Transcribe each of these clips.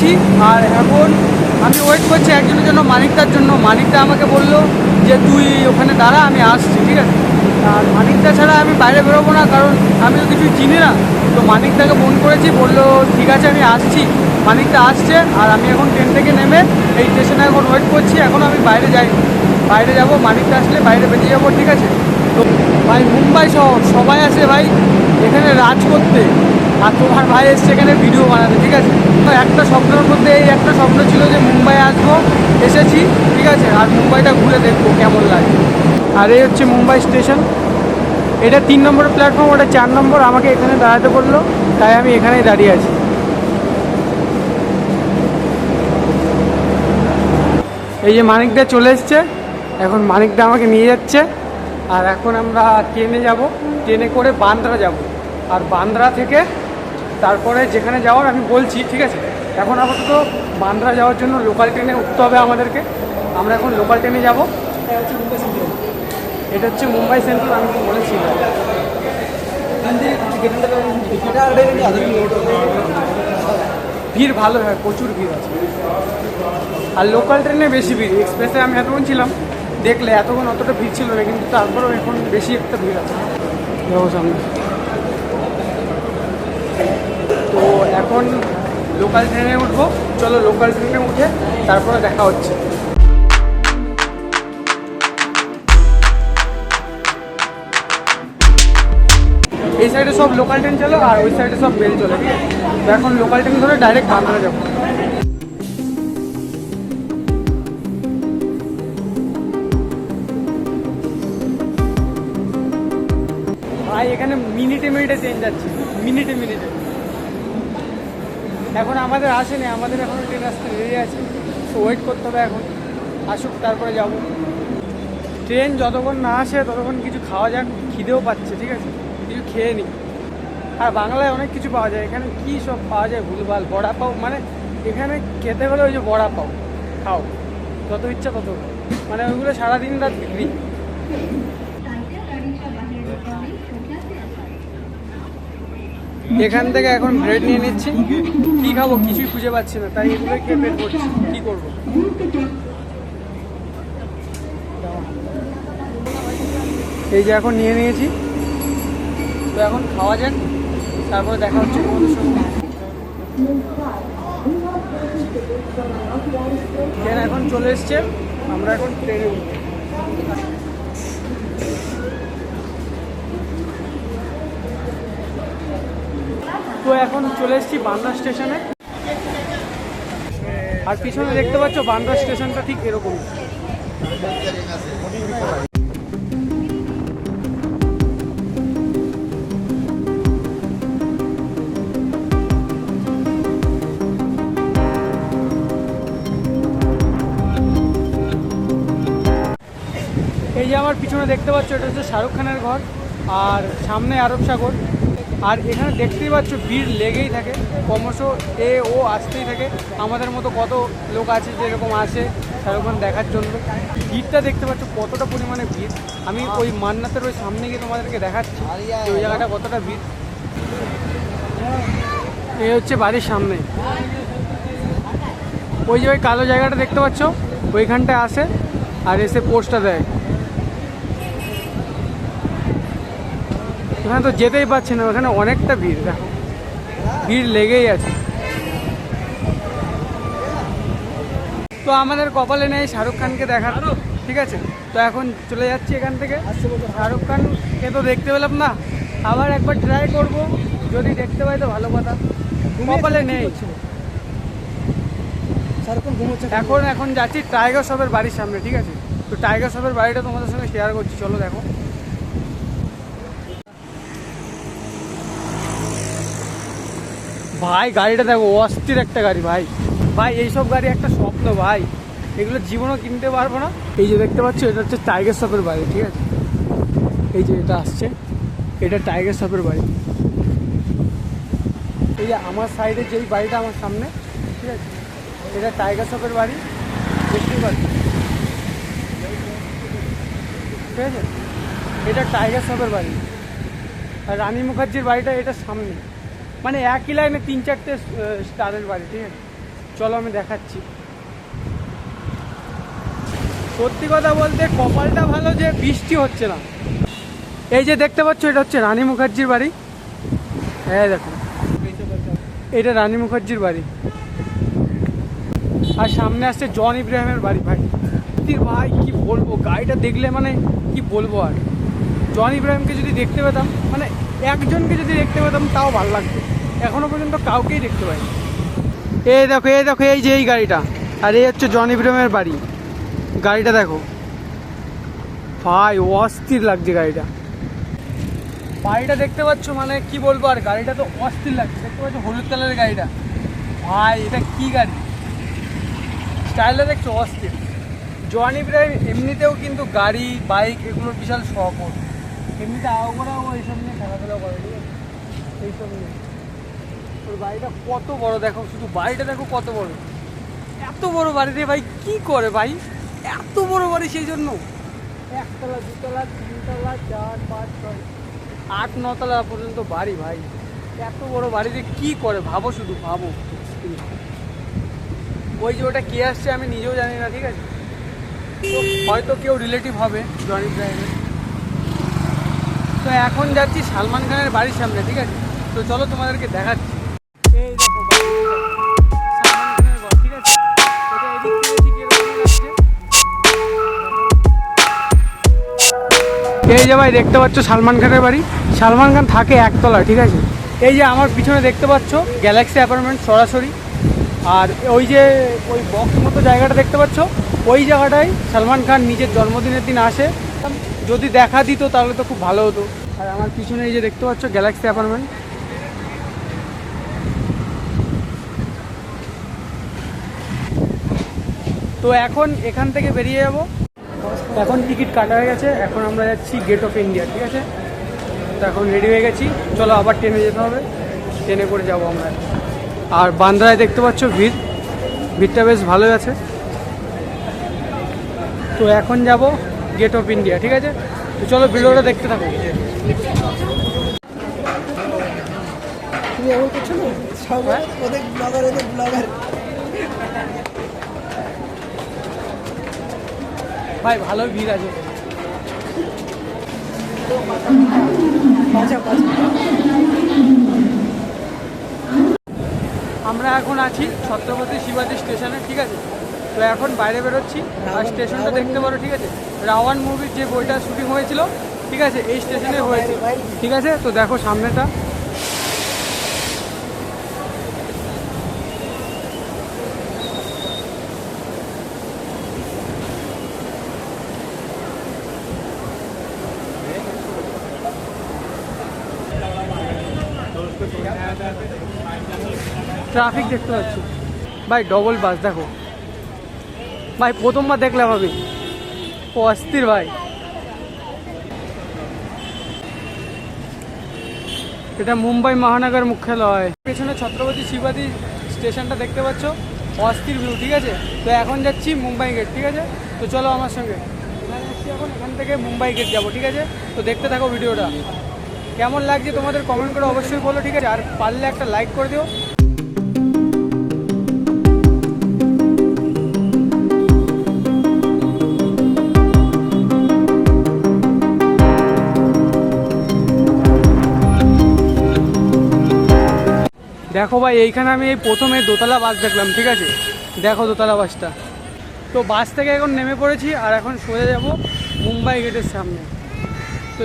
পেয়েছি। আর এখন আমি ওয়েট করছি একজনের জন্য, মানিকদার জন্য। মানিকদা আমাকে বললো যে তুই ওখানে দাঁড়া, আমি আসছি, ঠিক আছে। আর মানিকদা ছাড়া আমি বাইরে বেরোবো না, কারণ আমি তো কিছুই চিনি না। তো মানিকদাকে ফোন করেছি, বললো ঠিক আছে আমি আসছি। মানিকদা আসছে, আর আমি এখন ট্রেন থেকে নেমে এই স্টেশনে এখন ওয়েট করছি। এখন আমি বাইরে যাই, বাইরে যাব, মানিকদা আসলে বাইরে বেরিয়ে যাবো, ঠিক আছে। তো ভাই মুম্বাই শহর সবাই আসে ভাই এখানে রাজ করতে, আর তোমার ভাই এসছে এখানে ভিডিও বানাতে, ঠিক আছে। তো একটা স্বপ্নের মধ্যে এই একটা স্বপ্ন ছিল যে মুম্বাই আসবো, এসেছি, ঠিক আছে। আর মুম্বাইটা ঘুরে দেখবো কেমন লাগে। আর এই হচ্ছে মুম্বাই স্টেশন, এটা 3 নম্বর প্ল্যাটফর্ম, ওটা 4 নম্বর। আমাকে এখানে দাঁড়াতে বললো, তাই আমি এখানেই দাঁড়িয়ে আছি। এই যে মানিকদা চলে এসছে, এখন মানিকদা আমাকে নিয়ে যাচ্ছে। আর এখন আমরা ট্রেনে যাব, ট্রেনে করে বান্দ্রা যাব। আর বান্দ্রা থেকে তারপরে যেখানে যাওয়ার আমি বলছি, ঠিক আছে। এখন আপাতত বান্দ্রা যাওয়ার জন্য লোকাল ট্রেনে উঠতে হবে আমাদেরকে। আমরা এখন লোকাল ট্রেনে যাব। এটা হচ্ছে মুম্বাই সেন্ট্রাল, আমি তো বলেছি। ভিড় ভালো হয়, প্রচুর ভিড় আছে। আর লোকাল ট্রেনে বেশি ভিড়, এক্সপ্রেসে আমি এতক্ষণ ছিলাম, দেখলে এতক্ষণ অতটা ভিড় ছিল না, কিন্তু তারপরেও এখন বেশি একটা ভিড় আছে। দেখো সামনে। তো এখন লোকাল ট্রেনে উঠবো, চলো লোকাল ট্রেনে উঠে তারপরে দেখা হচ্ছে। এই সাইডে সব লোকাল ট্রেন চলো, আর ওই সাইডে সব মেল চলে, ঠিক আছে। তো এখন লোকাল ট্রেন ধরে ডাইরেক্ট বান্দ্রা যাবো। ভাই এখানে মিনিটে মিনিটে ট্রেন যাচ্ছে, মিনিটে মিনিটে। এখন আমাদের আসেনি, আমাদের এখন ট্রেন আসতে দেরি আছে, তো ওয়েট করতে হবে। এখন আসুক তারপরে যাব। ট্রেন যতক্ষণ না আসে ততক্ষণ কিছু খাওয়া যাক, খিদেও পাচ্ছে, ঠিক আছে, কিছু খেয়ে নিই। আর বাংলায় অনেক কিছু পাওয়া যায়, এখানে কী সব পাওয়া যায় ভুলভাল। বড়া পাও, মানে এখানে খেতে হলে ওই যে বড়া পাও খাও, যত ইচ্ছা তত, মানে ওইগুলো সারাদিন রাত বিক্রি। এখান থেকে এখন ব্রেড নিয়ে নিচ্ছি, কী খাবো কিছুই খুঁজে পাচ্ছি না, তাই এগুলোই খেয়ে পেট করছি, কী করবো। এই যে এখন নিয়ে নিয়েছি, তো এখন খাওয়া যাক, তারপরে দেখা হচ্ছে তোমাদের সঙ্গে। ট্রেন এখন চলে এসছে, আমরা এখন ট্রেনে উঠবো। তো এখন চলে এসেছি বান্দ্রা স্টেশনে। আর পিছনে দেখতে পাচ্ছ বান্দ্রা স্টেশনটা ঠিক এরকম। এই যে আমার পিছনে দেখতে পাচ্ছ, এটা হচ্ছে শাহরুখ খানের ঘর, আর সামনে আরব সাগর। আর এখানে দেখতেই পাচ্ছ ভিড় লেগেই থাকে, ক্রমশ ও আসতেই থাকে। আমাদের মতো কত লোক আছে যেরকম আসে শাহরুখ খান দেখার জন্য। ভিড়টা দেখতে পাচ্ছ কতটা পরিমাণে ভিড়। আমি ওই মান্নাতের ওই সামনে গিয়ে তোমাদেরকে দেখাচ্ছি ওই জায়গাটা কতটা ভিড়। এই হচ্ছে বাড়ির সামনে, ওই যে ওই কালো জায়গাটা দেখতে পাচ্ছ, ওইখানটায় আসে আর এসে পোস্টটা দেয়। ওখানে তো যেতেই পারছে না, ওখানে অনেকটা ভিড়, দেখো ভিড় লেগেই আছে। তো আমাদের কপালে নেই শাহরুখ খানকে দেখার, ঠিক আছে। তো এখন চলে যাচ্ছি এখান থেকে। শাহরুখ খানকে তো দেখতে পেলাম না, আবার একবার ট্রাই করব, যদি দেখতে পাই তো ভালো কথা, কপালে নেই। এখন যাচ্ছি টাইগার শ্রফের বাড়ির সামনে, ঠিক আছে। তো টাইগার শ্রফের বাড়িটা তোমাদের সঙ্গে শেয়ার করছি, চলো দেখো। ভাই গাড়িটা দেখো, অস্থির একটা গাড়ি ভাই। ভাই এইসব গাড়ি একটা স্বপ্ন ভাই, এগুলো জীবনও কিনতে পারবো না। এই যে দেখতে পাচ্ছ, এটা হচ্ছে টাইগার শ্রফের বাড়ি, ঠিক আছে। এই যে এটা আসছে, এটা টাইগার শ্রফের বাড়ি। এই যে আমার সাইডে যেই বাড়িটা আমার সামনে, ঠিক আছে, এটা টাইগার শ্রফের বাড়ি, দেখতেই পাচ্ছি, ঠিক আছে। এটা টাইগার শ্রফের বাড়ি। আর রানী মুখার্জির বাড়িটা এটা সামনে, মানে একই লাইনে 3-4টে স্টারের বাড়ি, ঠিক আছে। চলো আমি দেখাচ্ছি। সত্যি কথা বলতে কপালটা ভালো যে বৃষ্টি হচ্ছে না। এই যে দেখতে পাচ্ছ এটা হচ্ছে রানী মুখার্জির বাড়ি। হ্যাঁ দেখো এটা রানী মুখার্জির বাড়ি, আর সামনে আসছে জন ইব্রাহিমের বাড়ি। ভাই ভাই কি বলবো, গাড়িটা দেখলে মানে কি বলবো আর। জন ইব্রাহিমকে যদি দেখতে পেতাম, মানে একজনকে যদি দেখতে পেতাম তাও ভালো লাগতো, এখনো পর্যন্ত কাউকেই দেখতে পাইনি। এই দেখো এই দেখো, এই যে এই গাড়িটা, আর এই হচ্ছে জন ইব্রাহিমের বাড়ি। গাড়িটা দেখো ভাই, অস্থির লাগছে গাড়িটা। বাড়িটা দেখতে পাচ্ছ, মানে কি বলবো আর, গাড়িটা তো অস্থির লাগছে। দেখতে পাচ্ছ হলুদ কালারের গাড়িটা, ভাই এটা কি গাড়ি, স্টাইলটা দেখছো অস্থির। জন ইব্রাহিম এমনিতেও কিন্তু গাড়ি বাইক এগুলোর বিশাল শখ ওর, এমনিতে আওয়ারাও এইসব নিয়ে খেলাধুলা করে, ঠিক আছে, এইসব নিয়ে। ওর বাড়িটা কত বড় দেখো, শুধু বাড়িটা দেখো কত বড়। এত বড় বাড়িতে ভাই কি করে ভাই, এত বড় বাড়ি, সেই জন্য একতলা দুতলা তিনতলা 4 5 6 8 9 তলা পর্যন্ত বাড়ি। ভাই এত বড় বাড়িতে কি করে ভাবো, শুধু ভাবো। ওই যে ওটা কে আসছে আমি নিজেও জানি না, ঠিক আছে, তো হয়তো কেউ রিলেটিভ হবে জন ইব্রাহিমের। তো এখন যাচ্ছি সালমান খানের বাড়ির সামনে, ঠিক আছে, তো চলো তোমাদেরকে দেখাচ্ছি। এই দেখো সালমান খানের ঘর, ঠিক আছে, এটা এদিক থেকে ঠিক এরকম লাগছে। এই যে ভাই দেখতে পাচ্ছ সালমান খানের বাড়ি। সালমান খান থাকে একতলা, ঠিক আছে। এই যে আমার পিছনে দেখতে পাচ্ছ গ্যালাক্সি অ্যাপার্টমেন্ট সরাসরি, আর ওই যে ওই বক্স মতো জায়গাটা দেখতে পাচ্ছ, ওই জায়গাটায় সালমান খান নিজের জন্মদিনের দিন আসে। যদি দেখা দিত তাহলে তো খুব ভালো হতো। আর আমার পিছনে এই যে দেখতে পাচ্ছ গ্যালাক্সি অ্যাপার্টমেন্ট। তো এখন এখান থেকে বেরিয়ে যাব। এখন টিকিট কাটা হয়ে গেছে, এখন আমরা যাচ্ছি গেট অফ ইন্ডিয়া, ঠিক আছে। তো এখন রেডি হয়ে গেছি, চলো আবার ট্রেনে যেতে হবে, ট্রেনে করে যাবো আমরা। আর বান্দ্রায় দেখতে পাচ্ছ ভিড়টা বেশ ভালোই আছে। তো এখন যাব গেট অফ ইন্ডিয়া, ঠিক আছে, তো চলো ভিডিওটা দেখতে থাকো। ভাই ভালোই ভিড় আছে। আমরা এখন আছি ছত্রপতি শিবাজি স্টেশনে, ঠিক আছে। তো এখন বাইরে বেরোচ্ছি, আর স্টেশনটা দেখতে পারো, ঠিক আছে। রাওয়ান মুভির যে বইটা শুটিং হয়েছিল, ঠিক আছে, এই স্টেশনে হয়েছে, ঠিক আছে। তো দেখো সামনেটা, ট্রাফিক দেখতে পাচ্ছি ভাই, ডবল বাস দেখো ভাই, প্রথমবার দেখলাম আমি, অস্থির ভাই। এটা মুম্বাই মহানগর মুখ্যালয়। পেছনে ছত্রপতি শিবাজি স্টেশনটা দেখতে পাচ্ছ, অস্থির ভিউ, ঠিক আছে। তো এখন যাচ্ছি মুম্বাই গেট, ঠিক আছে, তো চলো আমার সঙ্গে। এখানে যাচ্ছি এখন, এখান থেকে মুম্বাই গেট যাবো, ঠিক আছে। তো দেখতে থাকো ভিডিওটা, কেমন লাগছে তোমাদের কমেন্ট করে অবশ্যই বলো, ঠিক আছে। আর পারলে একটা লাইক করে দিও। দেখো ভাই, এইখানে আমি এই প্রথমে দোতলা বাস দেখলাম, ঠিক আছে, দেখো দোতলা বাসটা। তো বাস থেকে এখন নেমে পড়েছি, আর এখন সোজা যাব মুম্বাই গেটের সামনে। তো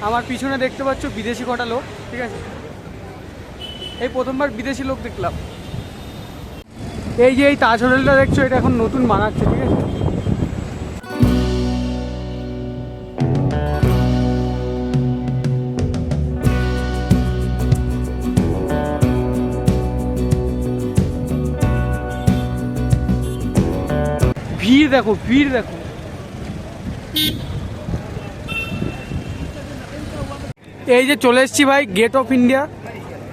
আমার পিছনে দেখতে পাচ্ছ বিদেশি কটা লোক, ঠিক আছে, এই প্রথমবার বিদেশি লোক দেখলাম। এই যে এই তাজ হোটেলটা দেখছো, এটা এখন নতুন বানাচ্ছে, ঠিক আছে। ভিড় দেখো, ভিড় দেখো। এই যে চলে এসেছি ভাই গেট অফ ইন্ডিয়া,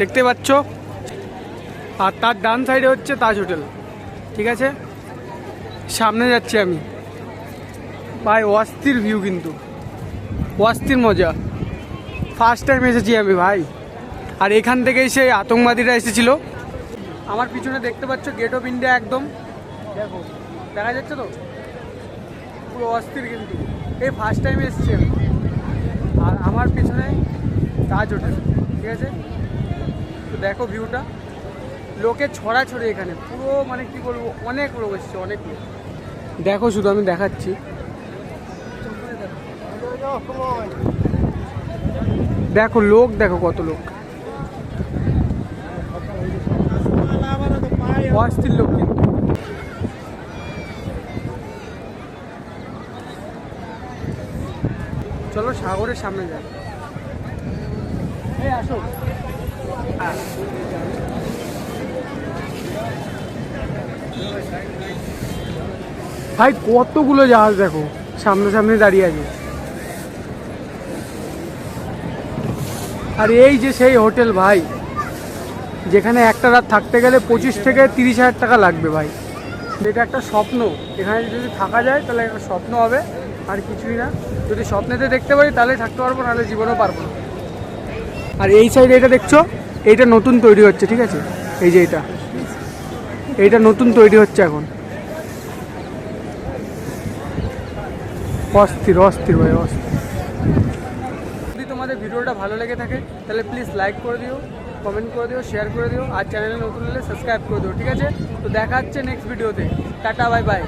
দেখতে পাচ্ছ, আর তার ডান সাইডে হচ্ছে তাজ হোটেল, ঠিক আছে। সামনে যাচ্ছি আমি ভাই, অস্থির ভিউ, কিন্তু অস্থির মজা। ফার্স্ট টাইম এসেছি আমি ভাই, আর এখান থেকেই সেই আতঙ্কবাদীরা এসেছিল। আমার পিছনে দেখতে পাচ্ছ গেট অফ ইন্ডিয়া, একদম দেখো দেখা যাচ্ছে তো, পুরো অস্থির কিন্তু। এই ফার্স্ট টাইম এসছে। আর আমার পিছনে তাজ হোটেল, ঠিক আছে। তো দেখো ভিউটা, লোকের ছড়াছড়ি এখানে পুরো, মানে কি বলবো, অনেক লোক এসছে, অনেক লোক। দেখো শুধু আমি দেখাচ্ছি, দেখো লোক, দেখো কত লোক, অস্থির লোক কিন্তু। চলো সাগরের সামনে যাই, এই আসো। ভাই কতগুলো জাহাজ দেখো সামনে দাঁড়িয়ে আছে। আর এই যে সেই হোটেল ভাই, যেখানে একটা রাত থাকতে গেলে 25 থেকে 30 হাজার টাকা লাগবে ভাই। এটা একটা স্বপ্ন, এখানে যদি থাকা যায় তাহলে একটা স্বপ্ন হবে, আর কিছুই না। যদি স্বপ্নেতে দেখতে পারি তাহলে থাকতে পারবো, নাহলে জীবনেও পারবো না। আর এই সাইডে এটা দেখছো, এইটা নতুন তৈরি হচ্ছে, ঠিক আছে। এই যে এইটা নতুন তৈরি হচ্ছে এখন। অস্থির অস্থির ভাই, অস্থির। যদি তোমাদের ভিডিওটা ভালো লেগে থাকে তাহলে প্লিজ লাইক করে দিও, কমেন্ট করে দিও, শেয়ার করে দিও, আর চ্যানেলে নতুন হলে সাবস্ক্রাইব করে দিও, ঠিক আছে। তো দেখা হচ্ছে নেক্সট ভিডিওতে। Tata, bye bye.